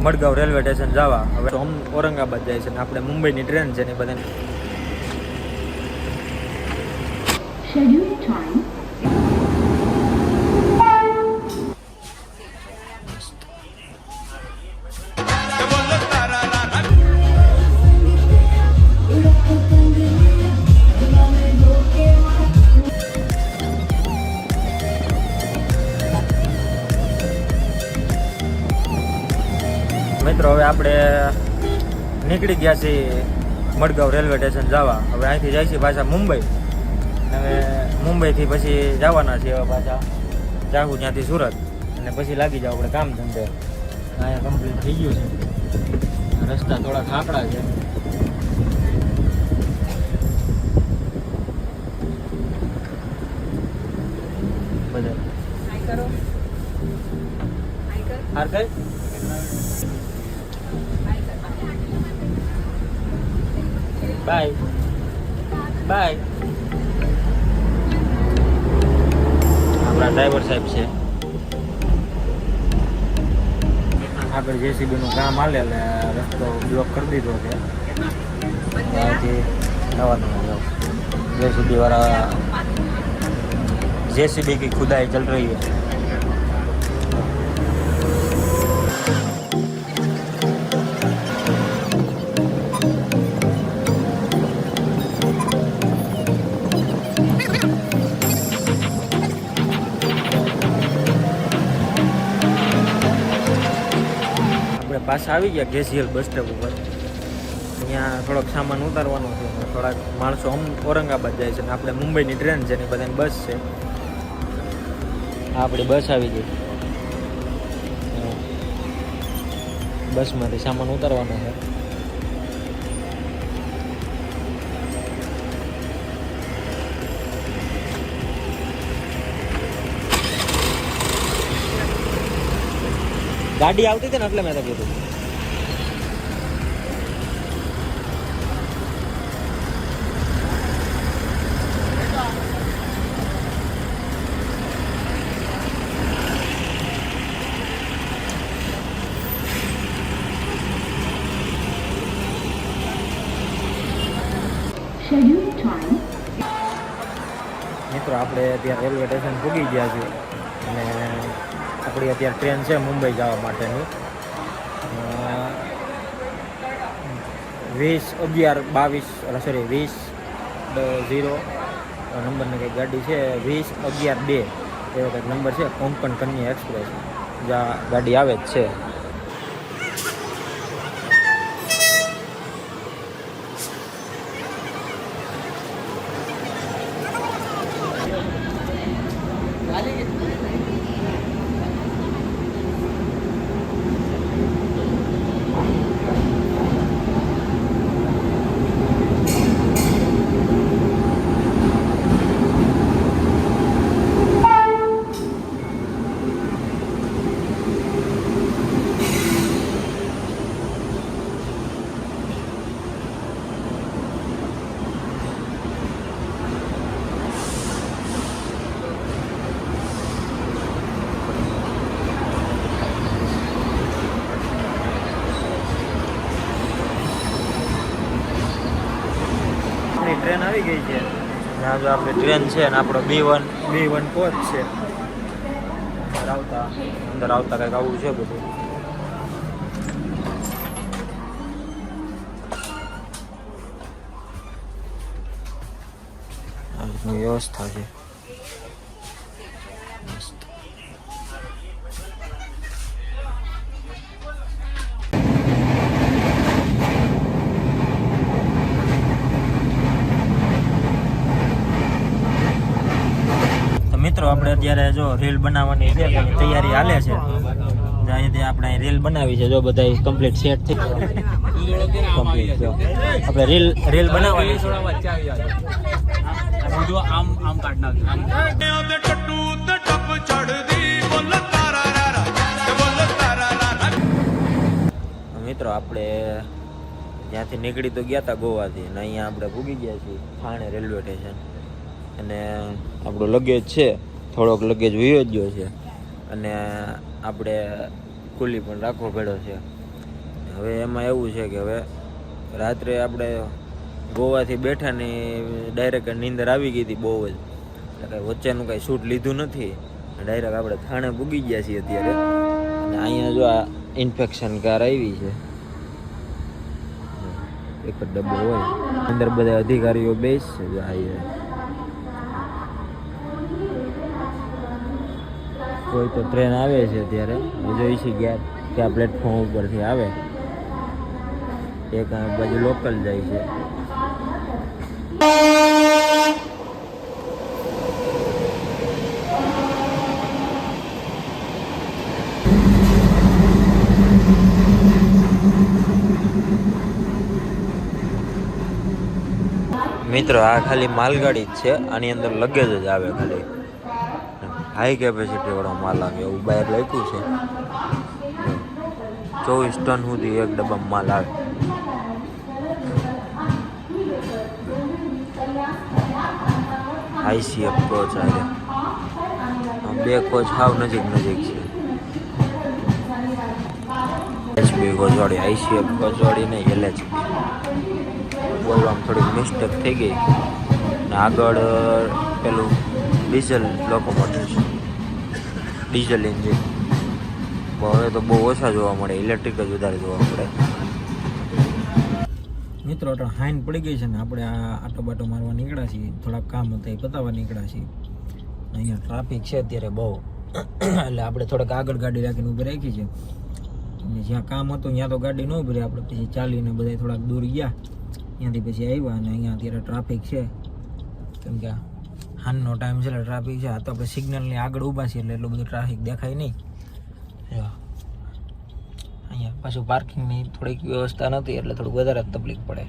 Madgaon railway station જવા. હવે ઔરંગાબાદ જાય છે ને આપણે મુંબઈની ટ્રેન છે ને બધાને. મિત્રો હવે આપણે નીકળી ગયા છીએ મડગાંવ રેલવે સ્ટેશન જવા. હવે અહીંથી જાય છે પાછા મુંબઈ. હવે મુંબઈથી પછી જવાના છીએ હવે પાછા જાવું ત્યાંથી સુરત અને પછી લાગી જાવ આપણે કામ ધંધે. અહીંયા કમ્પ્લીટ થઈ ગયું છે. રસ્તા થોડા ખાકડા છે. બધા હાર કઈ બાય બાય. આપણા ડ્રાઈવર સાહેબ છે. આગળ જેસીબીનું કામ હાલે એટલે રસ્તો બ્લોક કરી દીધો છે. ત્યાંથી જવાનું જેસીબી વાળા जेसीबी की खुदाई चल रही है. આપણે પાછા આવી ગયા ગેસિયલ બસ સ્ટેપ ઉપર. અહીંયા થોડોક સામાન ઉતારવાનો છે. થોડાક માણસો ઔરંગાબાદ જાય છે ને આપણે મુંબઈની ટ્રેન છે ને બધાની બસ છે. આપણી બસ આવી ગઈ. બસમાંથી સામાન ઉતારવાનો છે. ગાડી આવતી હતી ને એટલે મેં તો કીધું. મિત્રો આપણે અત્યારે રેલવે સ્ટેશન પૂગી ગયા છીએ અને આપણી અત્યારે ટ્રેન છે મુંબઈ જવા માટેની. 20-11-22 નંબરની કંઈક ગાડી છે. 20-11-2 એવો કંઈક નંબર છે. કોંકણ કન્યા એક્સપ્રેસ જ્યાં ગાડી આવે જ છે. ટ્રેન આવી ગઈ છે. ત્યાં જો આપણી ટ્રેન છે ને આપણો B1 કોચ છે. અંદર આવતા કંઈક આવું છે બધું. વ્યવસ્થા છે. મિત્રો આપણે અત્યારે જો રીલ બનાવવાની છે તેની તૈયારી હાલે છે. અહીંથી આપણે રીલ બનાવી છે. જો બધા કમ્પ્લીટ સેટ થઈ કમ્પ્લીટ. જો આપણે રીલ બનાવવાની છે. મિત્રો આપણે ત્યાંથી નીકળી તો ગયા હતા ગોવાથી અને અહીંયા આપણે ભૂગી ગયા છીએ થાણે રેલવે સ્ટેશન. અને આપણો લગેજ છે થોડોક લગેજ વયો જ ગયો છે અને આપણે કુલી પણ રાખવો પડ્યો છે. હવે એમાં એવું છે કે હવે રાત્રે આપણે ગોવાથી બેઠા ને ડાયરેક્ટ નીંદર આવી ગઈ હતી બહુ જ, એટલે કાંઈ વચ્ચેનું કાંઈ શૂટ લીધું નથી. ડાયરેક્ટ આપણે થાણે પૂગી ગયા છીએ અત્યારે. અને અહીંયા જો આ ઇન્ફેક્શન કાર આવી છે, એક જ ડબ્બો હોય, અંદર બધા અધિકારીઓ બેસશે. કોઈ તો ટ્રેન આવે છે અત્યારે, જોઈશી ગયા કયા પ્લેટફોર્મ ઉપરથી આવે. એક આ બાજુ લોકલ જાય છે. મિત્રો આ ખાલી માલગાડી જ છે, આની અંદર લગેજ જ આવે, ખાલી હાઈ કેપેસિટી વાળો માલ આવે એવું બહાર લખ્યું છે. 24 ટન સુધી એક ડબ્બામાં માલ આવે. ICF કોચ આવે, 2 કોચ હાવ નજીક છે. HB કોચવાળી, ICF કોચવાળી નહીં, LHB. બોલવામાં થોડીક મિસ્ટેક થઈ ગઈ. ને આગળ પેલું ડીઝલ લોકોમોટિવ છે, ડીઝલ એન્જિન. હવે તો બહુ ઓછા જોવા મળે, ઇલેક્ટ્રિક જ વધારે જોવા મળે. મિત્રો તો હાઈન પડી ગઈ છે ને આપણે આ આટો બાટો મારવા નીકળ્યા છીએ, થોડાક કામ હતા એ પતાવવા નીકળ્યા છીએ. અહીંયા ટ્રાફિક છે અત્યારે બહુ, એટલે આપણે થોડાક આગળ ગાડી રાખીને ઊભી રાખી છે. અને જ્યાં કામ હતું ત્યાં તો ગાડી ન ઊભી રહી, આપણે પછી ચાલીને બધા થોડાક દૂર ગયા, ત્યાંથી પછી આવ્યા. અને અહીંયા અત્યારે ટ્રાફિક છે, કેમ કે હાનનો ટાઈમ છે એટલે ટ્રાફિક છે. આ તો આપણે સિગ્નલની આગળ ઊભા છીએ એટલે એટલું બધું ટ્રાફિક દેખાય નહીં. અહીંયા પાછું પાર્કિંગની થોડીક વ્યવસ્થા નથી એટલે થોડુંક વધારે તકલીફ પડે.